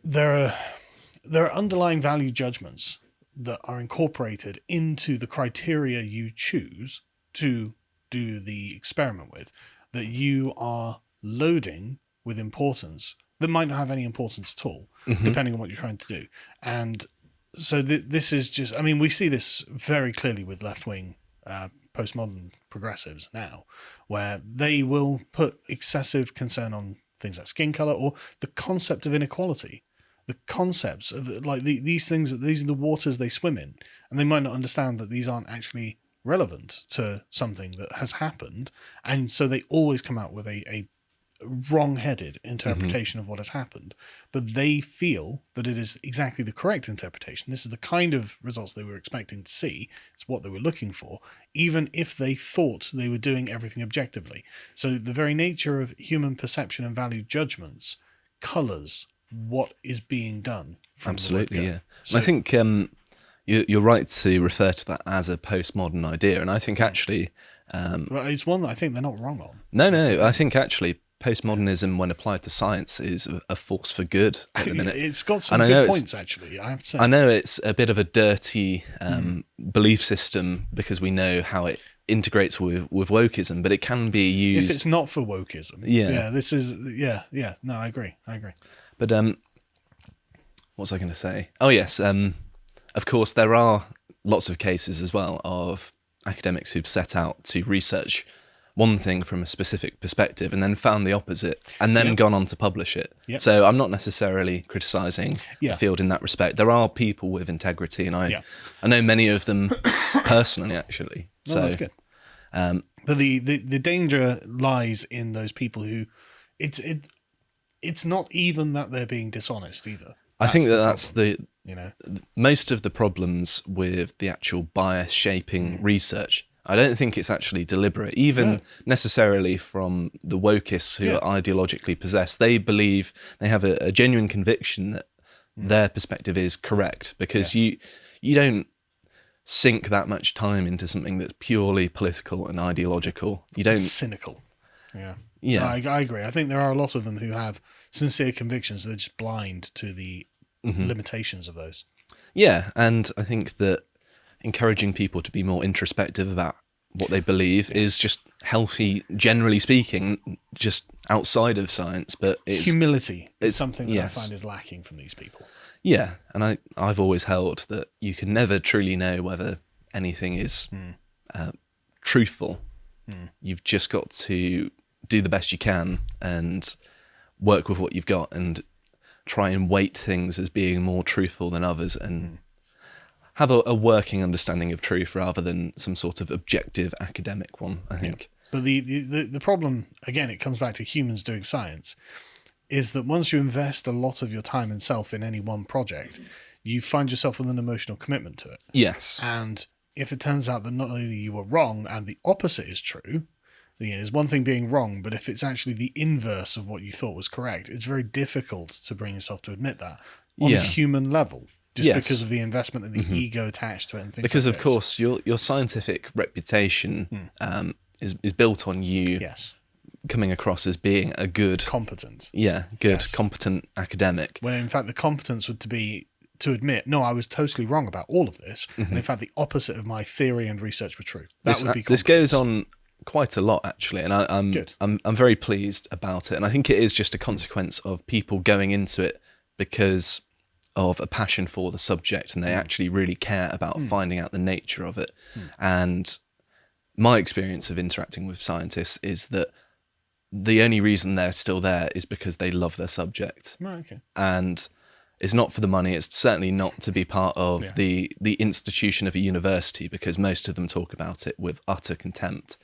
there are underlying value judgments that are incorporated into the criteria you choose to do the experiment with, that you are loading with importance that might not have any importance at all, depending on what you're trying to do. And so this is just, I mean, we see this very clearly with left-wing postmodern progressives now, where they will put excessive concern on things like skin color or the concept of inequality, the concepts of like these things, these are the waters they swim in, and they might not understand that these aren't actually relevant to something that has happened, and so they always come out with a wrong-headed interpretation of what has happened, but they feel that it is exactly the correct interpretation. This is the kind of results they were expecting to see. It's what they were looking for, even if they thought they were doing everything objectively. So the very nature of human perception and value judgments colors what is being done. Absolutely, yeah. So, and I think you're right to refer to that as a postmodern idea, and I think actually... well, it's one that I think they're not wrong on. No, I think actually postmodernism, when applied to science, is a force for good at the minute. It's got some good points, actually, I have to say. I know it's a bit of a dirty belief system because we know how it integrates with wokeism, but it can be used... If it's not for wokeism. Yeah. This is... Yeah. No, I agree. But what was I going to say? Oh, yes. Of course, there are lots of cases as well of academics who've set out to research one thing from a specific perspective and then found the opposite and then gone on to publish it. Yep. So I'm not necessarily criticising the field in that respect. There are people with integrity, and I know many of them personally, actually. No, that's good. But the danger lies in those people who... It's not even that they're being dishonest either. I think that's the... You know, most of the problems with the actual bias shaping research, I don't think it's actually deliberate, even necessarily from the wokeists who are ideologically possessed. They believe, they have a genuine conviction that their perspective is correct, because you don't sink that much time into something that's purely political and ideological. You don't... Cynical. Yeah. Yeah. No, I agree. I think there are a lot of them who have sincere convictions. They're just blind to the limitations of those. Yeah, and I think that encouraging people to be more introspective about what they believe is just healthy, generally speaking, just outside of science. But humility is something that I find is lacking from these people. Yeah, and I've always held that you can never truly know whether anything is truthful. You've just got to do the best you can and work with what you've got and try and weight things as being more truthful than others, and have a working understanding of truth rather than some sort of objective academic one, I think. But the problem, again, it comes back to humans doing science, is that once you invest a lot of your time and self in any one project, you find yourself with an emotional commitment to it. Yes. And if it turns out that not only you were wrong and the opposite is true, there's one thing being wrong, but if it's actually the inverse of what you thought was correct, it's very difficult to bring yourself to admit that on a human level, just because of the investment and the ego attached to it. And things because like of course your scientific reputation is built on you coming across as being a good, competent, competent academic. When in fact the competence would be to admit, no, I was totally wrong about all of this, and in fact the opposite of my theory and research were true. That would be competence. This goes on quite a lot, actually, and I'm very pleased about it, and I think it is just a consequence of people going into it because of a passion for the subject, and they actually really care about finding out the nature of it. And my experience of interacting with scientists is that the only reason they're still there is because they love their subject. Right, okay. And it's not for the money. It's certainly not to be part of the institution of a university, because most of them talk about it with utter contempt.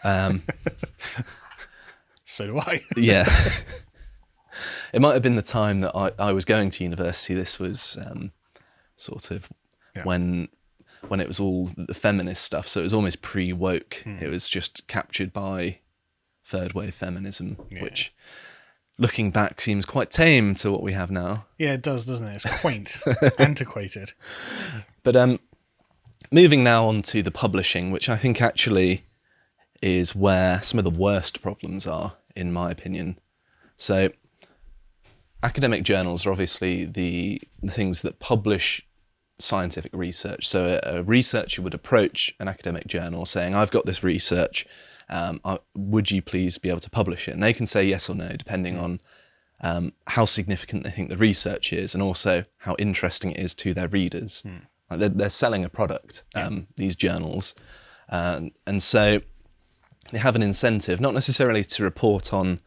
So do I. Yeah. It might have been the time that I was going to university. This was sort of when it was all the feminist stuff. So it was almost pre-woke. It was just captured by third wave feminism, which... looking back seems quite tame to what we have now. Yeah, it does, doesn't it? It's quaint, antiquated. But moving now on to the publishing, which I think actually is where some of the worst problems are, in my opinion. So academic journals are obviously the things that publish scientific research. So a researcher would approach an academic journal saying, I've got this research, would you please be able to publish it? And they can say yes or no, depending on how significant they think the research is, and also how interesting it is to their readers. Like they're selling a product, these journals. And so they have an incentive, not necessarily to report on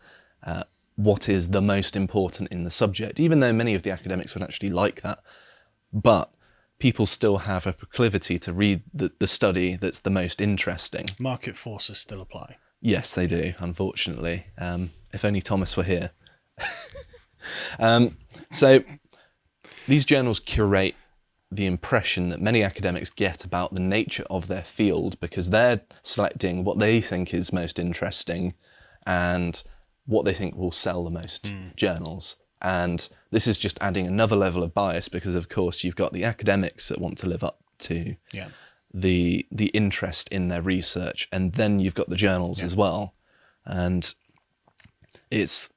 what is the most important in the subject, even though many of the academics would actually like that. But people still have a proclivity to read the study that's the most interesting. Market forces still apply. Yes, they do, unfortunately. If only Thomas were here. So these journals curate the impression that many academics get about the nature of their field, because they're selecting what they think is most interesting and what they think will sell the most journals. And this is just adding another level of bias, because of course you've got the academics that want to live up to the interest in their research, and then you've got the journals as well. And it's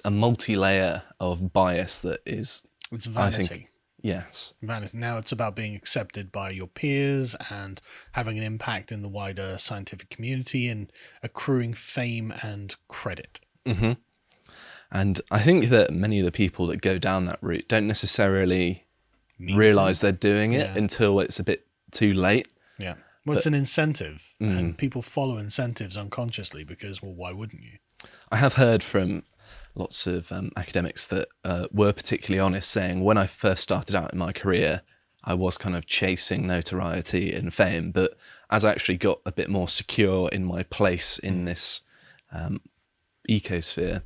a multi-layer of bias that is... It's vanity. I think, yes. Vanity. Now it's about being accepted by your peers and having an impact in the wider scientific community and accruing fame and credit. Mm-hmm. And I think that many of the people that go down that route don't necessarily realise they're doing it until it's a bit too late. Yeah. Well, it's an incentive, and people follow incentives unconsciously because, well, why wouldn't you? I have heard from lots of academics that were particularly honest, saying when I first started out in my career, I was kind of chasing notoriety and fame, but as I actually got a bit more secure in my place in this ecosphere,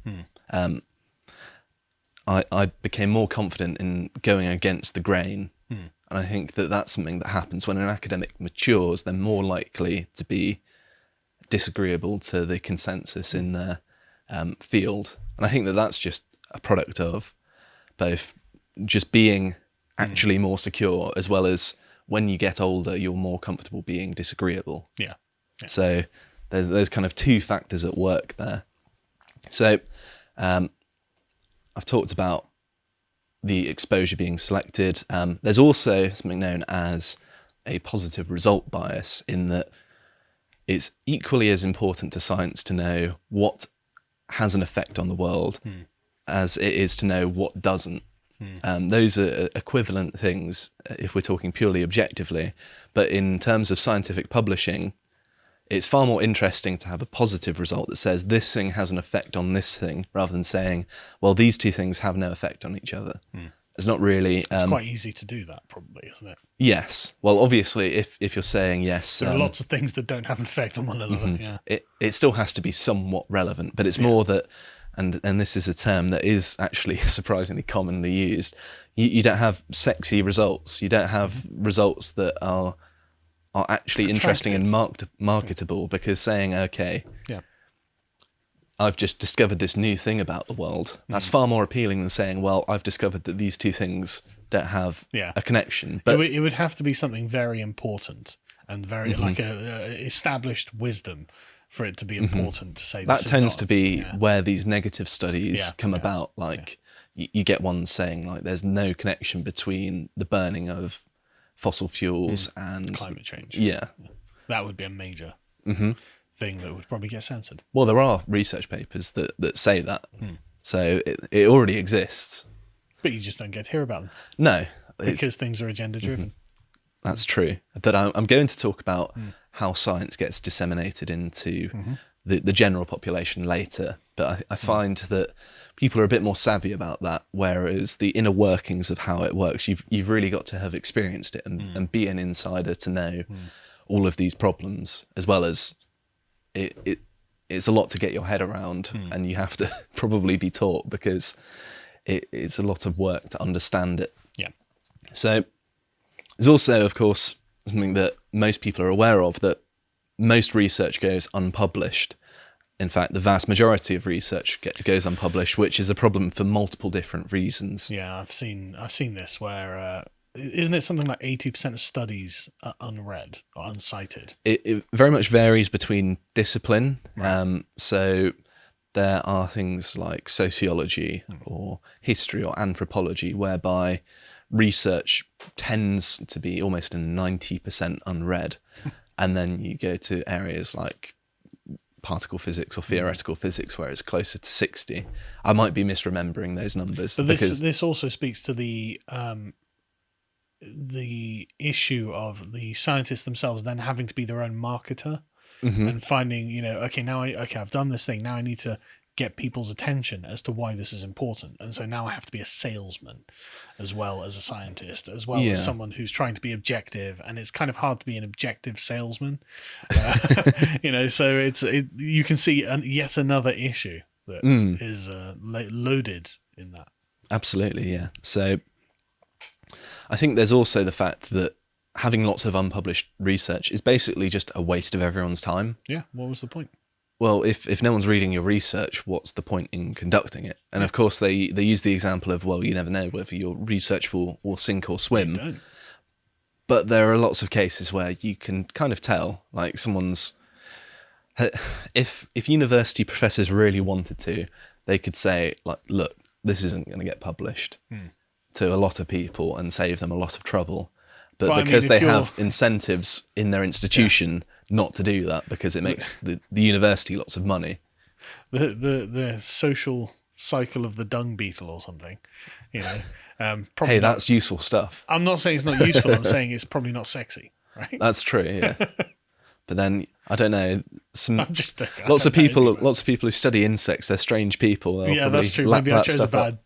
I became more confident in going against the grain. And I think that that's something that happens when an academic matures. They're more likely to be disagreeable to the consensus in their field. And I think that that's just a product of both just being actually more secure, as well as when you get older, you're more comfortable being disagreeable. Yeah. So there's kind of two factors at work there. So I've talked about the exposure being selected. There's also something known as a positive result bias, in that it's equally as important to science to know what has an effect on the world as it is to know what doesn't. Those are equivalent things if we're talking purely objectively, but in terms of scientific publishing, it's far more interesting to have a positive result that says this thing has an effect on this thing, rather than saying, well, these two things have no effect on each other. It's not really... It's quite easy to do that, probably, isn't it? Yes. Well, obviously, if you're saying yes... There are lots of things that don't have an effect on one another. It still has to be somewhat relevant, but it's more that, and this is a term that is actually surprisingly commonly used, you don't have sexy results. You don't have results that are actually interesting and marketable, because saying, okay, I've just discovered this new thing about the world, that's far more appealing than saying, well, I've discovered that these two things don't have a connection. But it would have to be something very important and very like a established wisdom for it to be important to say that this tends is to be where these negative studies come about. Like you get ones saying like there's no connection between the burning of fossil fuels and climate change. That would be a major thing that would probably get censored. Well, there are research papers that say that. So it already exists. But you just don't get to hear about them. No. Because things are agenda driven. That's true. But I'm going to talk about how science gets disseminated into the general population later. But I find that people are a bit more savvy about that, whereas the inner workings of how it works, you've really got to have experienced it and be an insider to know all of these problems, as well as it's a lot to get your head around, and you have to probably be taught, because it's a lot of work to understand it. Yeah. So there's also, of course, something that most people are aware of, that most research goes unpublished. In fact, the vast majority of research goes unpublished, which is a problem for multiple different reasons. Yeah, I've seen this where isn't it something like 80% of studies are unread or uncited? It very much varies between discipline. Right. So there are things like sociology or history or anthropology, whereby research tends to be almost in 90% unread. And then you go to areas like particle physics or theoretical physics, where it's closer to 60. I might be misremembering those numbers. But this also speaks to the issue of the scientists themselves then having to be their own marketer and finding, I've done this thing. Now I need to get people's attention as to why this is important. And so now I have to be a salesman as well as a scientist, as well as someone who's trying to be objective. And it's kind of hard to be an objective salesman. So you can see yet another issue that is loaded in that. Absolutely, yeah. So I think there's also the fact that having lots of unpublished research is basically just a waste of everyone's time. Yeah, what was the point? Well, if no one's reading your research, what's the point in conducting it? And of course, they use the example of, well, you never know whether your research will sink or swim. You don't. But there are lots of cases where you can kind of tell, like someone's... If university professors really wanted to, they could say, like, look, this isn't going to get published to a lot of people and save them a lot of trouble. But because they have incentives in their institution not to do that, because it makes the university lots of money. The social cycle of the dung beetle or something, Hey, that's useful stuff. I'm not saying it's not useful. I'm saying it's probably not sexy, right? That's true, yeah. But then I don't know. Lots of people who study insects. They're strange people. Yeah, that's true. Maybe I chose a bad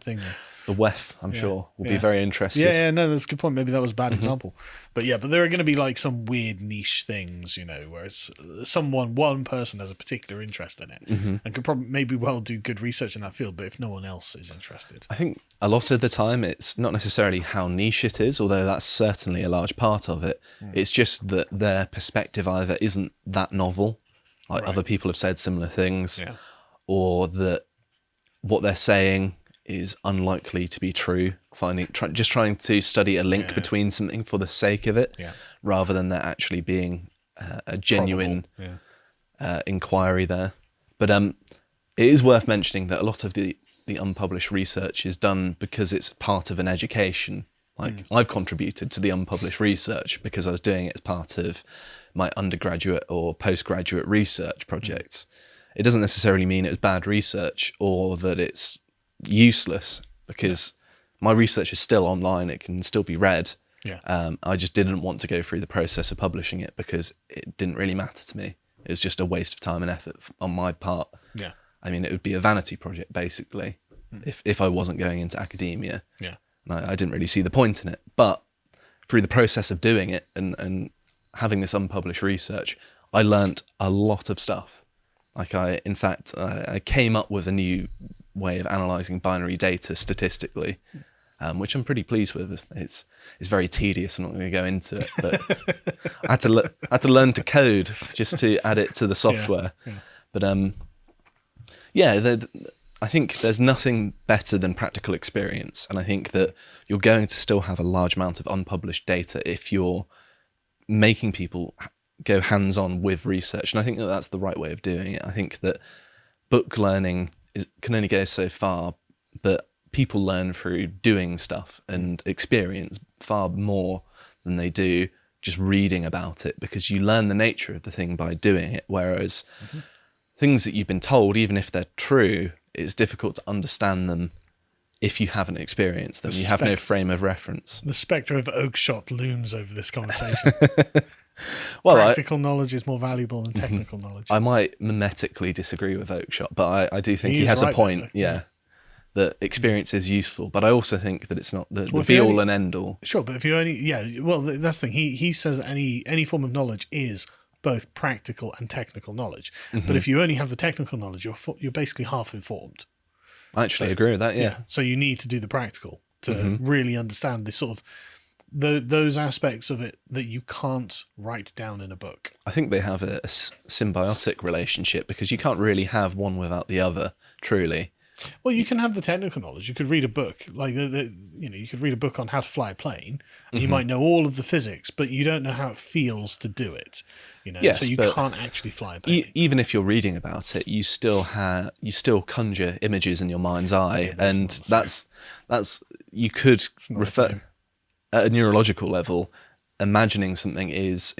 thing there. The WEF, I'm sure, will be very interested. Yeah, no, that's a good point. Maybe that was a bad example. But there are going to be like some weird niche things, where it's one person has a particular interest in it and could probably maybe do good research in that field, but if no one else is interested. I think a lot of the time it's not necessarily how niche it is, although that's certainly a large part of it. It's just that their perspective either isn't that novel, like other people have said similar things, or that what they're saying is unlikely to be true. Just trying to study a link between something for the sake of it, rather than there actually being a genuine inquiry there. But it is worth mentioning that a lot of the unpublished research is done because it's part of an education. Like I've contributed to the unpublished research because I was doing it as part of my undergraduate or postgraduate research projects. It doesn't necessarily mean it was bad research or that it's useless, because my research is still online. It can still be read. I just didn't want to go through the process of publishing it because it didn't really matter to me. It was just a waste of time and effort on my part. I mean, it would be a vanity project basically if I wasn't going into academia. And I didn't really see the point in it. But through the process of doing it and having this unpublished research, I learnt a lot of stuff. Like I came up with a new way of analysing binary data statistically, which I'm pretty pleased with. It's very tedious. I'm not going to go into it, but I had to learn to code just to add it to the software. But I think there's nothing better than practical experience, and I think that you're going to still have a large amount of unpublished data if you're making people go hands-on with research, and I think that that's the right way of doing it. I think that book learning can only go so far, but people learn through doing stuff and experience far more than they do just reading about it, because you learn the nature of the thing by doing it, whereas things that you've been told, even if they're true, it's difficult to understand them if you haven't experienced them. You have no frame of reference. The spectre of Oakeshott looms over this conversation. Well, practical knowledge is more valuable than technical knowledge. I might mimetically disagree with Oakeshott, but I do think he has a point. That experience is useful, but I also think that it's not the be all and end all. Sure, but if you only that's the thing. He says that any form of knowledge is both practical and technical knowledge. But if you only have the technical knowledge, you're basically half informed. I actually agree with that. Yeah. So you need to do the practical to really understand the sort of those aspects of it that you can't write down in a book. I think they have a symbiotic relationship, because you can't really have one without the other, truly. Well, you can have the technical knowledge. You could read a book, like you could read a book on how to fly a plane, and you Mm-hmm. might know all of the physics, but you don't know how it feels to do it. Yes, so you but can't actually fly a plane. Even if you're reading about it, you still conjure images in your mind's eye, but it's and not the same. that's you could not the refer same. at a neurological level. Imagining something is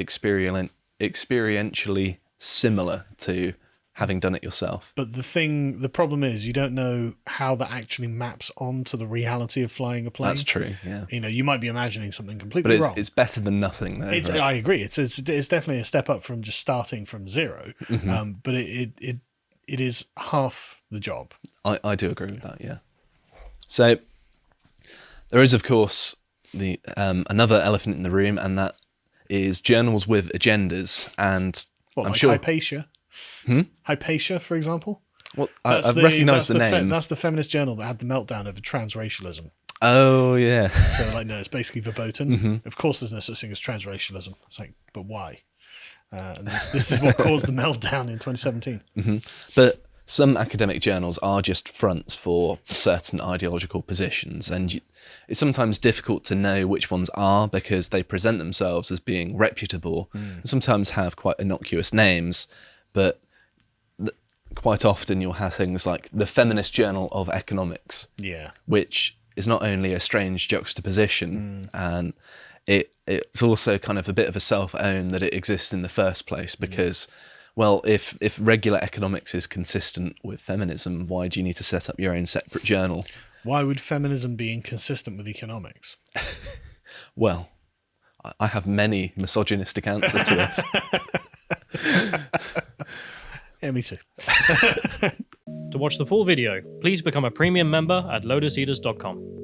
experientially similar to having done it yourself. But the problem is you don't know how that actually maps onto the reality of flying a plane. That's true. Yeah, You might be imagining something completely but wrong. it's better than nothing, though. Right? I agree. It's definitely a step up from just starting from zero. Mm-hmm. But it is half the job. I do agree with that. Yeah. So there is, of course, the another elephant in the room, and that is journals with agendas. And What, I'm like sure Hypatia? Hypatia, for example. Well, I've recognised the name. That's the feminist journal that had the meltdown over transracialism. Oh yeah. So no, it's basically verboten. Of course, there's no such thing as transracialism. It's like, but why? And this is what caused the meltdown in 2017. But some academic journals are just fronts for certain ideological positions, and it's sometimes difficult to know which ones are because they present themselves as being reputable, and sometimes have quite innocuous names, but quite often you'll have things like the Feminist Journal of Economics, which is not only a strange juxtaposition, and it's also kind of a bit of a self-own that it exists in the first place because, well, if regular economics is consistent with feminism, why do you need to set up your own separate journal? Why would feminism be inconsistent with economics? Well, I have many misogynistic answers to this. Yeah, me too. To watch the full video, please become a premium member at lotuseaters.com.